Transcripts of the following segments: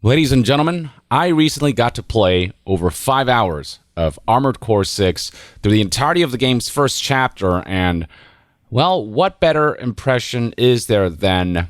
Ladies and gentlemen, I recently got to play over 5 hours of Armored Core 6 through the entirety of the game's first chapter, and, well, what better impression is there than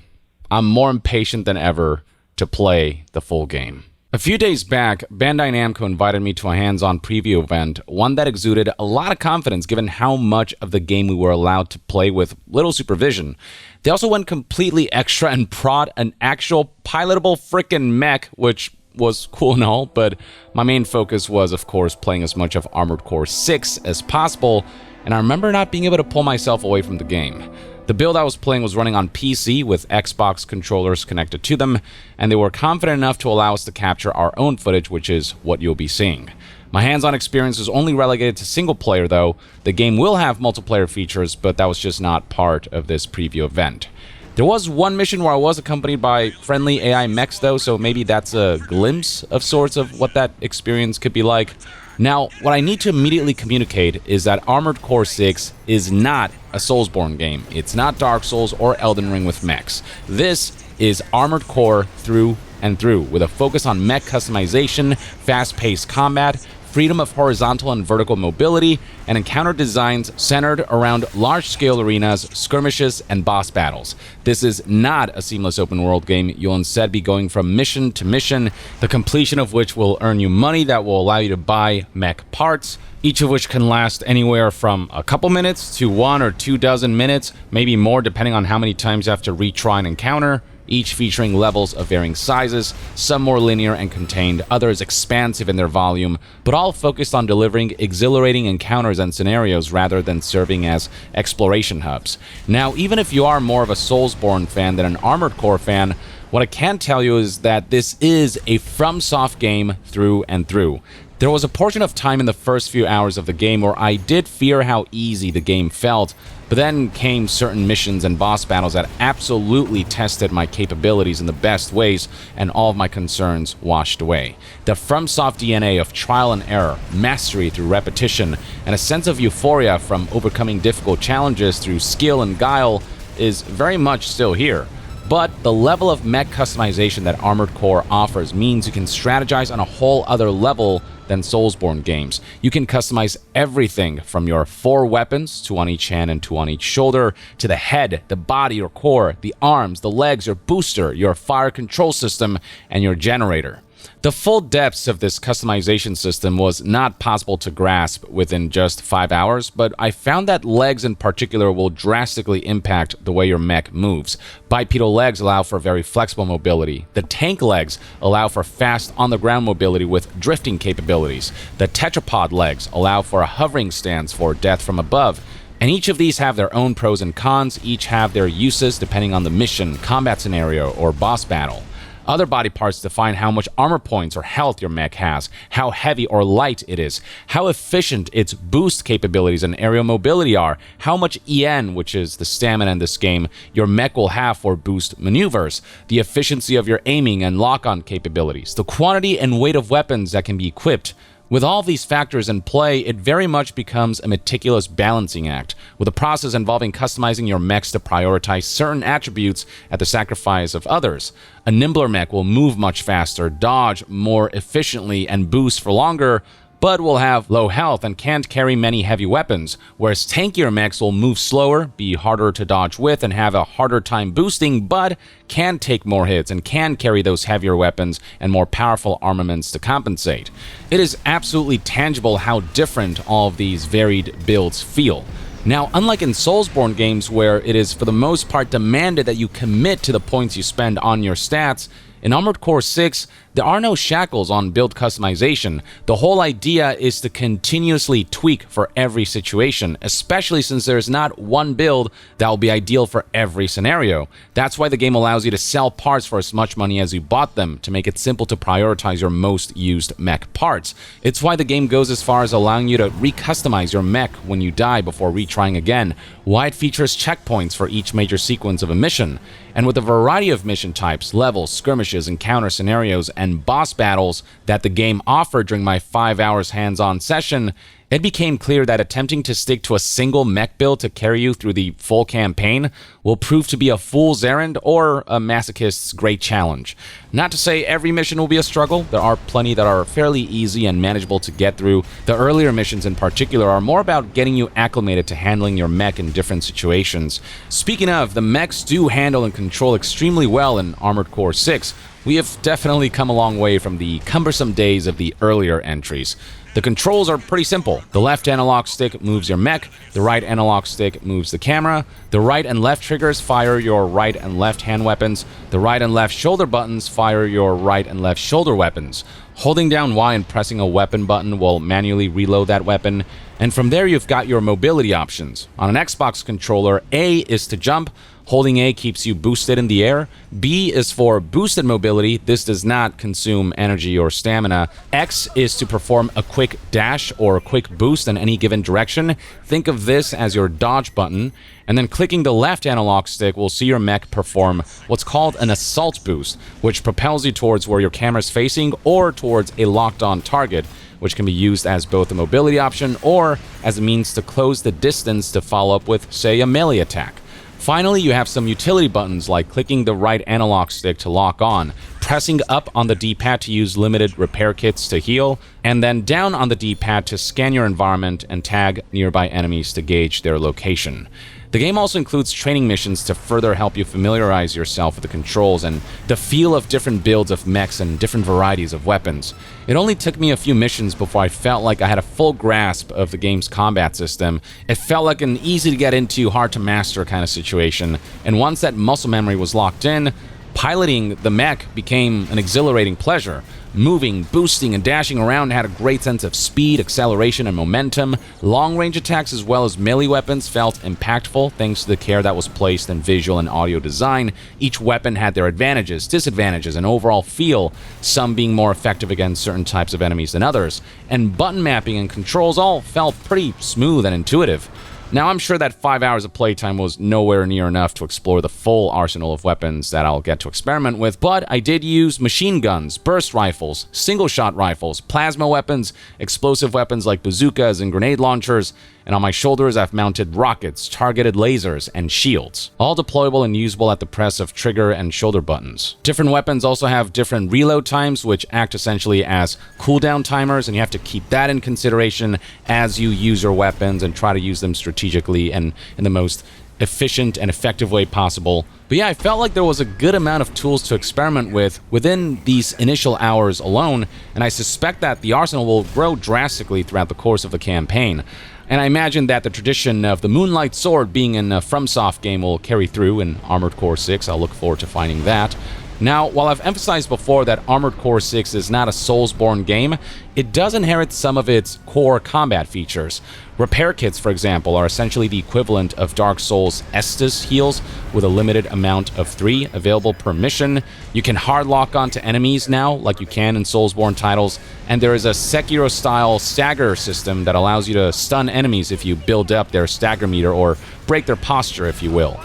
I'm more impatient than ever to play the full game. A few days back, Bandai Namco invited me to a hands-on preview event, one that exuded a lot of confidence given how much of the game we were allowed to play with little supervision. They also went completely extra and brought an actual pilotable frickin' mech, which was cool and all, but my main focus was, of course, playing as much of Armored Core 6 as possible, and I remember not being able to pull myself away from the game. The build I was playing was running on PC with Xbox controllers connected to them, and they were confident enough to allow us to capture our own footage, which is what you'll be seeing. My hands-on experience is only relegated to single player though. The game will have multiplayer features, but that was just not part of this preview event. There was one mission where I was accompanied by friendly AI mechs though, so maybe that's a glimpse of sorts of what that experience could be like. Now, what I need to immediately communicate is that Armored Core 6 is not a Soulsborne game. It's not Dark Souls or Elden Ring with mechs. This is Armored Core through and through, with a focus on mech customization, fast-paced combat, freedom of horizontal and vertical mobility, and encounter designs centered around large-scale arenas, skirmishes, and boss battles. This is not a seamless open-world game. You'll instead be going from mission to mission, the completion of which will earn you money that will allow you to buy mech parts, each of which can last anywhere from a couple minutes to 1 or 2 dozen minutes, maybe more depending on how many times you have to retry an encounter, each featuring levels of varying sizes, some more linear and contained, others expansive in their volume, but all focused on delivering exhilarating encounters and scenarios rather than serving as exploration hubs. Now, even if you are more of a Soulsborne fan than an Armored Core fan, what I can tell you is that this is a FromSoft game through and through. There was a portion of time in the first few hours of the game where I did fear how easy the game felt, but then came certain missions and boss battles that absolutely tested my capabilities in the best ways, and all of my concerns washed away. The FromSoft DNA of trial and error, mastery through repetition, and a sense of euphoria from overcoming difficult challenges through skill and guile is very much still here. But the level of mech customization that Armored Core offers means you can strategize on a whole other level than Soulsborne games. You can customize everything from your 4 weapons, 2 on each hand and 2 on each shoulder, to the head, the body, your core, the arms, the legs, your booster, your fire control system, and your generator. The full depths of this customization system was not possible to grasp within just 5 hours, but I found that legs in particular will drastically impact the way your mech moves. Bipedal legs allow for very flexible mobility. The tank legs allow for fast on-the-ground mobility with drifting capabilities. The tetrapod legs allow for a hovering stance for death from above. And each of these have their own pros and cons, each have their uses depending on the mission, combat scenario, or boss battle. Other body parts define how much armor points or health your mech has, how heavy or light it is, how efficient its boost capabilities and aerial mobility are, how much EN, which is the stamina in this game, your mech will have for boost maneuvers, the efficiency of your aiming and lock-on capabilities, the quantity and weight of weapons that can be equipped. With all these factors in play, it very much becomes a meticulous balancing act, with a process involving customizing your mechs to prioritize certain attributes at the sacrifice of others. A nimbler mech will move much faster, dodge more efficiently, and boost for longer, but will have low health and can't carry many heavy weapons, whereas tankier mechs will move slower, be harder to dodge with, and have a harder time boosting, but can take more hits and can carry those heavier weapons and more powerful armaments to compensate. It is absolutely tangible how different all of these varied builds feel. Now, unlike in Soulsborne games where it is for the most part demanded that you commit to the points you spend on your stats, in Armored Core 6, there are no shackles on build customization. The whole idea is to continuously tweak for every situation, especially since there's not one build that will be ideal for every scenario. That's why the game allows you to sell parts for as much money as you bought them, to make it simple to prioritize your most used mech parts. It's why the game goes as far as allowing you to recustomize your mech when you die before retrying again, why it features checkpoints for each major sequence of a mission. And with a variety of mission types, levels, skirmishes, encounter scenarios, and boss battles that the game offered during my 5 hours hands-on session, it became clear that attempting to stick to a single mech build to carry you through the full campaign will prove to be a fool's errand or a masochist's great challenge. Not to say every mission will be a struggle, there are plenty that are fairly easy and manageable to get through. The earlier missions in particular are more about getting you acclimated to handling your mech in different situations. Speaking of, the mechs do handle and control extremely well in Armored Core 6. We have definitely come a long way from the cumbersome days of the earlier entries. The controls are pretty simple. The left analog stick moves your mech, the right analog stick moves the camera, the right and left triggers fire your right and left hand weapons, the right and left shoulder buttons fire your right and left shoulder weapons. Holding down Y and pressing a weapon button will manually reload that weapon, and from there you've got your mobility options. On an Xbox controller, A is to jump. Holding A keeps you boosted in the air. B is for boosted mobility. This does not consume energy or stamina. X is to perform a quick dash or a quick boost in any given direction. Think of this as your dodge button. And then clicking the left analog stick will see your mech perform what's called an assault boost, which propels you towards where your camera is facing or towards a locked-on target, which can be used as both a mobility option or as a means to close the distance to follow up with, say, a melee attack. Finally, you have some utility buttons like clicking the right analog stick to lock on, pressing up on the D-pad to use limited repair kits to heal, and then down on the D-pad to scan your environment and tag nearby enemies to gauge their location. The game also includes training missions to further help you familiarize yourself with the controls and the feel of different builds of mechs and different varieties of weapons. It only took me a few missions before I felt like I had a full grasp of the game's combat system. It felt like an easy to get into, hard to master kind of situation, and once that muscle memory was locked in, piloting the mech became an exhilarating pleasure. Moving, boosting, and dashing around had a great sense of speed, acceleration, and momentum. Long-range attacks as well as melee weapons felt impactful thanks to the care that was placed in visual and audio design. Each weapon had their advantages, disadvantages, and overall feel, some being more effective against certain types of enemies than others. And button mapping and controls all felt pretty smooth and intuitive. Now, I'm sure that 5 hours of playtime was nowhere near enough to explore the full arsenal of weapons that I'll get to experiment with, but I did use machine guns, burst rifles, single-shot rifles, plasma weapons, explosive weapons like bazookas and grenade launchers, and on my shoulders I've mounted rockets, targeted lasers, and shields, all deployable and usable at the press of trigger and shoulder buttons. Different weapons also have different reload times, which act essentially as cooldown timers, and you have to keep that in consideration as you use your weapons and try to use them strategically and in the most efficient and effective way possible. But yeah, I felt like there was a good amount of tools to experiment with within these initial hours alone, and I suspect that the arsenal will grow drastically throughout the course of the campaign. And I imagine that the tradition of the Moonlight Sword being in a FromSoft game will carry through in Armored Core 6. I'll look forward to finding that. Now, while I've emphasized before that Armored Core 6 is not a soulsborne game, it does inherit some of its core combat features. Repair kits, for example, are essentially the equivalent of Dark Souls' Estus heals, with a limited amount of 3 available per mission. You can hard lock onto enemies now, like you can in Soulsborne titles, and there is a Sekiro-style stagger system that allows you to stun enemies if you build up their stagger meter, or break their posture, if you will.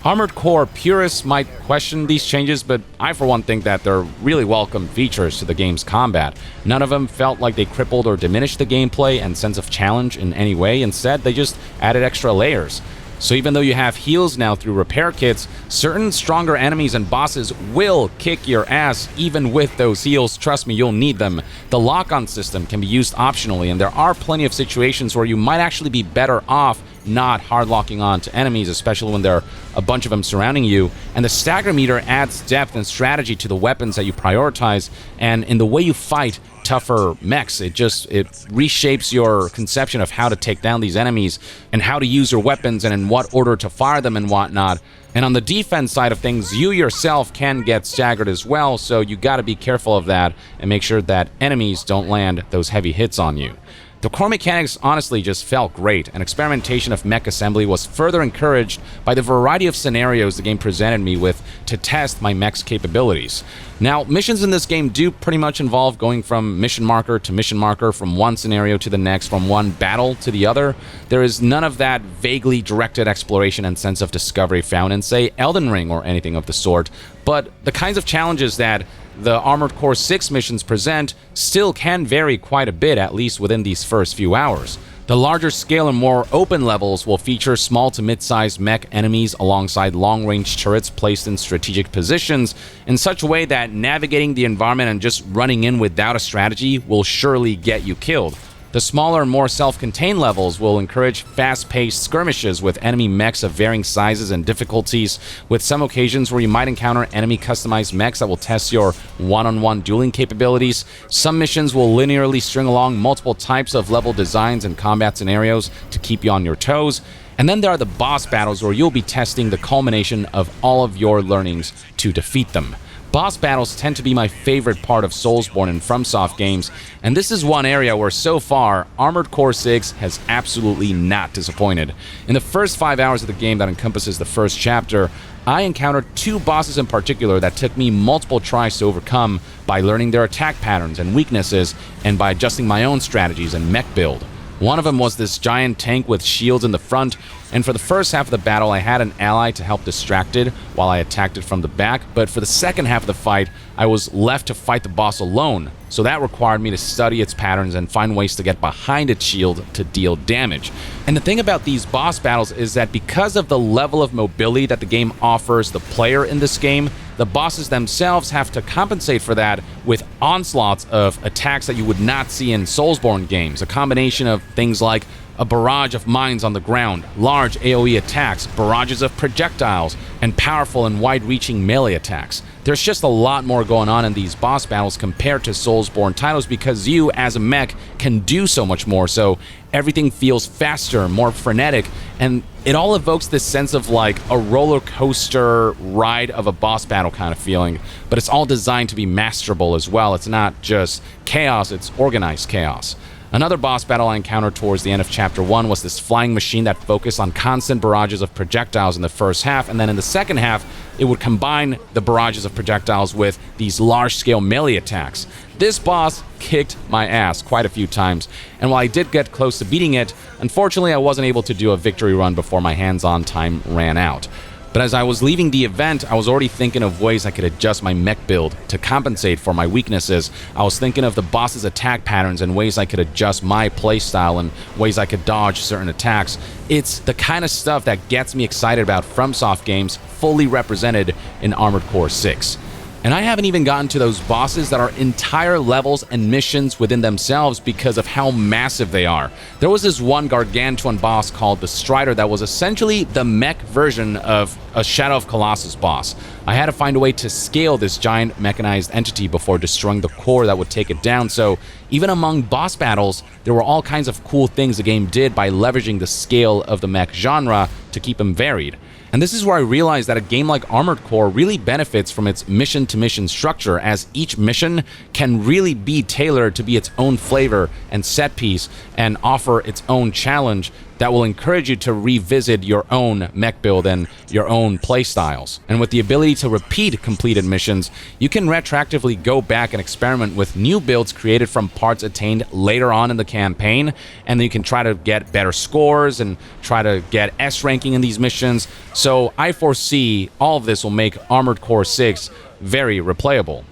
Armored Core purists might question these changes, but I for one think that they're really welcome features to the game's combat. None of them felt like they crippled or diminished the gameplay and sense of challenge in any way. Instead, they just added extra layers. So even though you have heals now through repair kits, certain stronger enemies and bosses will kick your ass even with those heals. Trust me, you'll need them. The lock-on system can be used optionally, and there are plenty of situations where you might actually be better off not hard locking on to enemies, especially when there are a bunch of them surrounding you. And the stagger meter adds depth and strategy to the weapons that you prioritize, and in the way you fight tougher mechs. It reshapes your conception of how to take down these enemies and how to use your weapons and in what order to fire them and whatnot. And on the defense side of things, you yourself can get staggered as well, so you gotta be careful of that and make sure that enemies don't land those heavy hits on you. The core mechanics honestly just felt great, and experimentation of mech assembly was further encouraged by the variety of scenarios the game presented me with to test my mech's capabilities. Now, missions in this game do pretty much involve going from mission marker to mission marker, from one scenario to the next, from one battle to the other. There is none of that vaguely directed exploration and sense of discovery found in, say, Elden Ring or anything of the sort, but the kinds of challenges that the Armored Core 6 missions present still can vary quite a bit, at least within these first few hours. The larger scale and more open levels will feature small to mid-sized mech enemies alongside long-range turrets placed in strategic positions in such a way that navigating the environment and just running in without a strategy will surely get you killed. The smaller and more self-contained levels will encourage fast-paced skirmishes with enemy mechs of varying sizes and difficulties, with some occasions where you might encounter enemy customized mechs that will test your one-on-one dueling capabilities. Some missions will linearly string along multiple types of level designs and combat scenarios to keep you on your toes. And then there are the boss battles where you'll be testing the culmination of all of your learnings to defeat them. Boss battles tend to be my favorite part of Soulsborne and FromSoft games, and this is one area where so far, Armored Core 6 has absolutely not disappointed. In the first 5 hours of the game that encompasses the first chapter, I encountered 2 bosses in particular that took me multiple tries to overcome by learning their attack patterns and weaknesses and by adjusting my own strategies and mech build. One of them was this giant tank with shields in the front, and for the first half of the battle I had an ally to help distract it while I attacked it from the back, but for the second half of the fight I was left to fight the boss alone, so that required me to study its patterns and find ways to get behind its shield to deal damage. And the thing about these boss battles is that because of the level of mobility that the game offers the player in this game, the bosses themselves have to compensate for that with onslaughts of attacks that you would not see in Soulsborne games, a combination of things like a barrage of mines on the ground, large AoE attacks, barrages of projectiles, and powerful and wide-reaching melee attacks. There's just a lot more going on in these boss battles compared to Soulsborne titles because you, as a mech, can do so much more, so everything feels faster, more frenetic, and it all evokes this sense of like a roller coaster ride of a boss battle kind of feeling, but it's all designed to be masterable as well. It's not just chaos, it's organized chaos. Another boss battle I encountered towards the end of Chapter 1 was this flying machine that focused on constant barrages of projectiles in the first half, and then in the second half, it would combine the barrages of projectiles with these large-scale melee attacks. This boss kicked my ass quite a few times, and while I did get close to beating it, unfortunately I wasn't able to do a victory run before my hands-on time ran out. But as I was leaving the event, I was already thinking of ways I could adjust my mech build to compensate for my weaknesses. I was thinking of the boss's attack patterns and ways I could adjust my playstyle and ways I could dodge certain attacks. It's the kind of stuff that gets me excited about FromSoft games fully represented in Armored Core 6. And I haven't even gotten to those bosses that are entire levels and missions within themselves because of how massive they are. There was this one gargantuan boss called the Strider that was essentially the mech version of a Shadow of Colossus boss. I had to find a way to scale this giant mechanized entity before destroying the core that would take it down, so even among boss battles, there were all kinds of cool things the game did by leveraging the scale of the mech genre to keep them varied. And this is where I realized that a game like Armored Core really benefits from its mission-to-mission structure, as each mission can really be tailored to be its own flavor and set piece and offer its own challenge that will encourage you to revisit your own mech build and your own playstyles. And with the ability to repeat completed missions, you can retroactively go back and experiment with new builds created from parts attained later on in the campaign, and then you can try to get better scores and try to get S ranking in these missions. So I foresee all of this will make Armored Core 6 very replayable.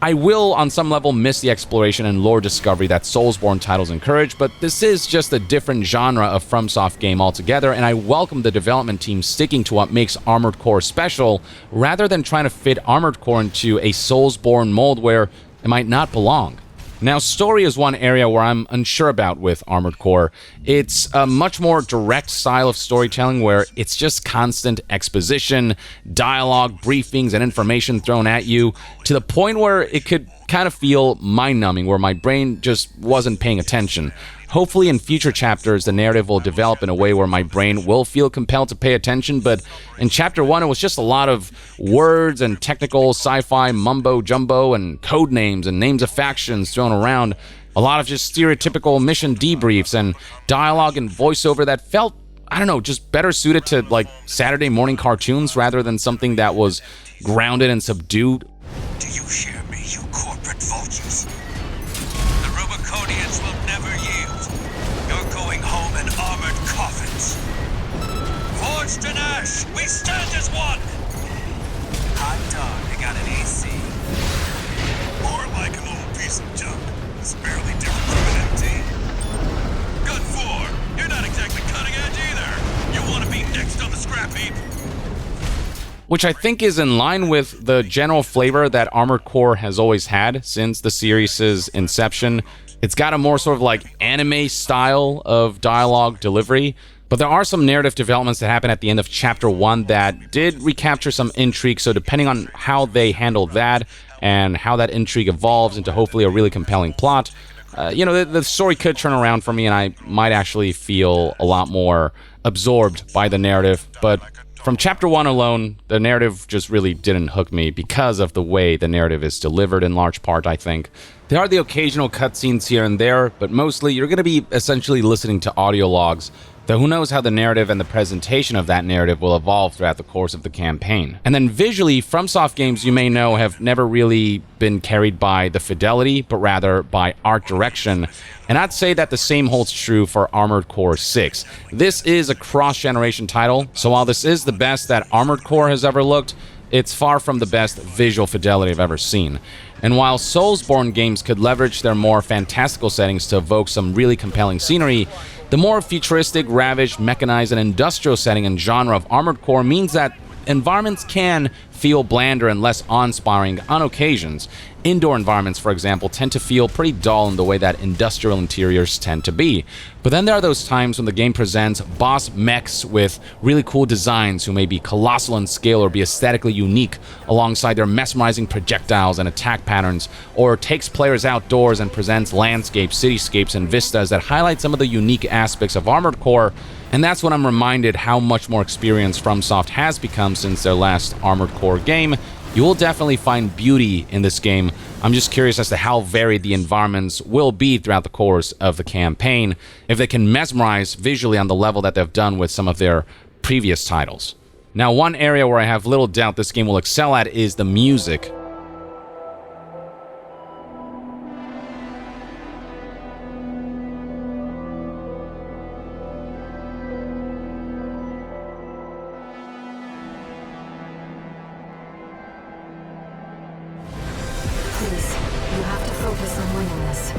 I will, on some level, miss the exploration and lore discovery that Soulsborne titles encourage, but this is just a different genre of FromSoft game altogether, and I welcome the development team sticking to what makes Armored Core special, rather than trying to fit Armored Core into a Soulsborne mold where it might not belong. Now, story is one area where I'm unsure about with Armored Core. It's a much more direct style of storytelling where it's just constant exposition, dialogue, briefings, and information thrown at you to the point where it could kind of feel mind-numbing, where my brain just wasn't paying attention. Hopefully in future chapters, the narrative will develop in a way where my brain will feel compelled to pay attention, but in Chapter 1, it was just a lot of words and technical sci-fi mumbo-jumbo and code names and names of factions thrown around. A lot of just stereotypical mission debriefs and dialogue and voiceover that felt, I don't know, just better suited to like Saturday morning cartoons rather than something that was grounded and subdued. Do you hear me, you corporate vultures? The Rubiconians will never yield. You're going home in armored coffins. Forged in ash, we stand as one! Hot dog, I got an AC. which I think is in line with the general flavor that Armored Core has always had since the series' inception. It's got a more sort of like anime style of dialogue delivery, but there are some narrative developments that happen at the end of Chapter 1 that did recapture some intrigue, so depending on how they handle that and how that intrigue evolves into hopefully a really compelling plot, the story could turn around for me and I might actually feel a lot more absorbed by the narrative. But from Chapter 1 alone, the narrative just really didn't hook me because of the way the narrative is delivered in large part, I think. There are the occasional cutscenes here and there, but mostly you're going to be essentially listening to audio logs, though who knows how the narrative and the presentation of that narrative will evolve throughout the course of the campaign. And then visually, FromSoft games, you may know, have never really been carried by the fidelity, but rather by art direction. And I'd say that the same holds true for Armored Core 6. This is a cross-generation title, so while this is the best that Armored Core has ever looked, it's far from the best visual fidelity I've ever seen. And while soulsborne games could leverage their more fantastical settings to evoke some really compelling scenery, the more futuristic, ravaged, mechanized, and industrial setting and genre of Armored Core means that environments can feel blander and less awe-inspiring on occasions. Indoor environments, for example, tend to feel pretty dull in the way that industrial interiors tend to be. But then there are those times when the game presents boss mechs with really cool designs who may be colossal in scale or be aesthetically unique alongside their mesmerizing projectiles and attack patterns, or takes players outdoors and presents landscapes, cityscapes, and vistas that highlight some of the unique aspects of Armored Core. And that's when I'm reminded how much more experienced FromSoft has become since their last Armored Core game. You will definitely find beauty in this game. I'm just curious as to how varied the environments will be throughout the course of the campaign, if they can mesmerize visually on the level that they've done with some of their previous titles. Now, one area where I have little doubt this game will excel at is the music. Please, you have to focus on winning this.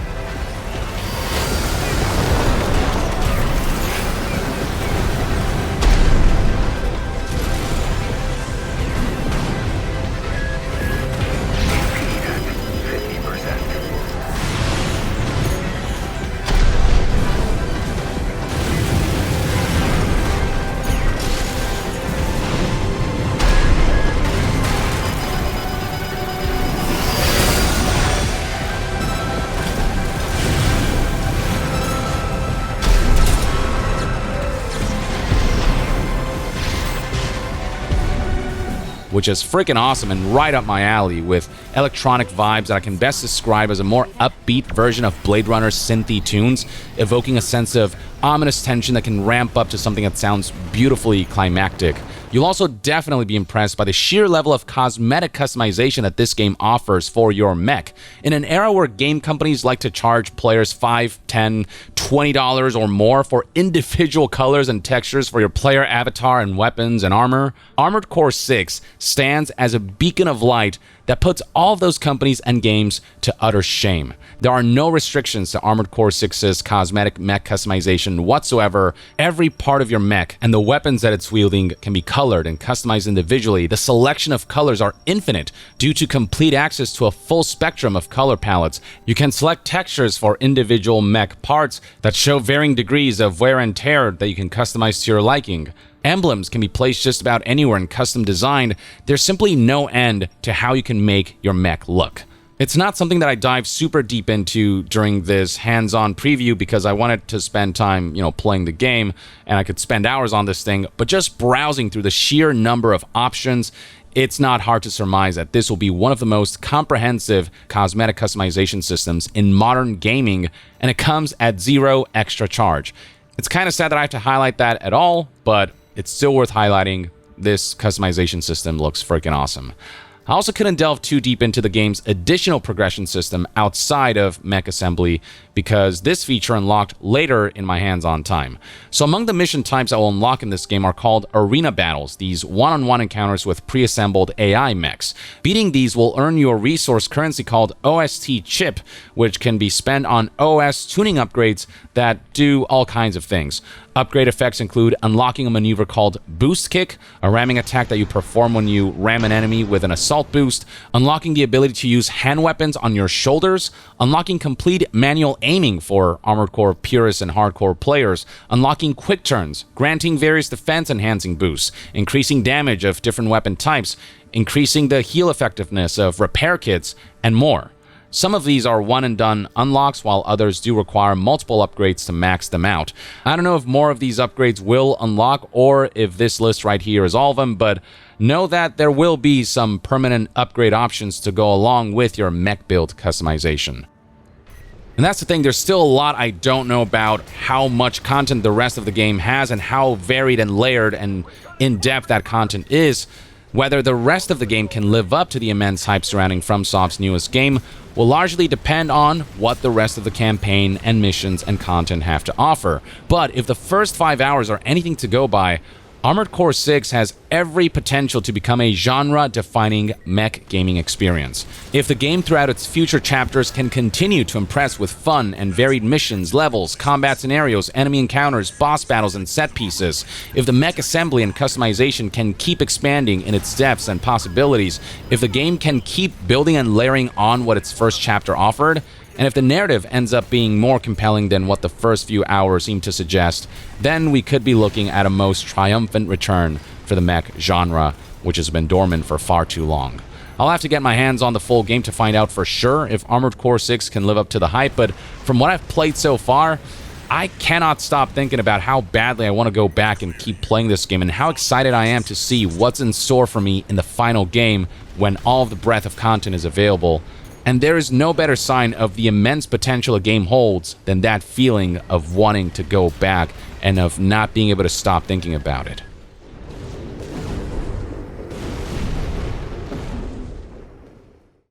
Which is freaking awesome and right up my alley, with electronic vibes that I can best describe as a more upbeat version of Blade Runner's synthy tunes, evoking a sense of ominous tension that can ramp up to something that sounds beautifully climactic. You'll also definitely be impressed by the sheer level of cosmetic customization that this game offers for your mech. In an era where game companies like to charge players $5, $10, $20 or more for individual colors and textures for your player avatar and weapons and armor, Armored Core 6 stands as a beacon of light that puts all of those companies and games to utter shame. There are no restrictions to Armored Core 6's cosmetic mech customization whatsoever. Every part of your mech and the weapons that it's wielding can be colored and customized individually. The selection of colors are infinite due to complete access to a full spectrum of color palettes. You can select textures for individual mech parts that show varying degrees of wear and tear that you can customize to your liking. Emblems can be placed just about anywhere and custom designed. There's simply no end to how you can make your mech look. It's not something that I dive super deep into during this hands-on preview because I wanted to spend time, playing the game, and I could spend hours on this thing, but just browsing through the sheer number of options, it's not hard to surmise that this will be one of the most comprehensive cosmetic customization systems in modern gaming, and it comes at zero extra charge. It's kind of sad that I have to highlight that at all, but it's still worth highlighting. This customization system looks freaking awesome. I also couldn't delve too deep into the game's additional progression system outside of mech assembly because this feature unlocked later in my hands-on time. So among the mission types I will unlock in this game are called arena battles, these one-on-one encounters with pre-assembled AI mechs. Beating these will earn you a resource currency called OST chip, which can be spent on OS tuning upgrades that do all kinds of things. Upgrade effects include unlocking a maneuver called Boost Kick, a ramming attack that you perform when you ram an enemy with an assault boost, unlocking the ability to use hand weapons on your shoulders, unlocking complete manual aiming for Armored Core purists and hardcore players, unlocking quick turns, granting various defense-enhancing boosts, increasing damage of different weapon types, increasing the heal effectiveness of repair kits, and more. Some of these are one-and-done unlocks, while others do require multiple upgrades to max them out. I don't know if more of these upgrades will unlock or if this list right here is all of them, but know that there will be some permanent upgrade options to go along with your mech build customization. And that's the thing, there's still a lot I don't know about how much content the rest of the game has and how varied and layered and in-depth that content is. Whether the rest of the game can live up to the immense hype surrounding FromSoft's newest game will largely depend on what the rest of the campaign and missions and content have to offer. But if the first 5 hours are anything to go by, Armored Core 6 has every potential to become a genre-defining mech gaming experience. If the game throughout its future chapters can continue to impress with fun and varied missions, levels, combat scenarios, enemy encounters, boss battles, and set pieces, if the mech assembly and customization can keep expanding in its depths and possibilities, if the game can keep building and layering on what its first chapter offered, and if the narrative ends up being more compelling than what the first few hours seem to suggest, then we could be looking at a most triumphant return for the mech genre, which has been dormant for far too long. I'll have to get my hands on the full game to find out for sure if Armored Core 6 can live up to the hype, but from what I've played so far, I cannot stop thinking about how badly I want to go back and keep playing this game and how excited I am to see what's in store for me in the final game when all of the breadth of content is available. And there is no better sign of the immense potential a game holds than that feeling of wanting to go back and of not being able to stop thinking about it.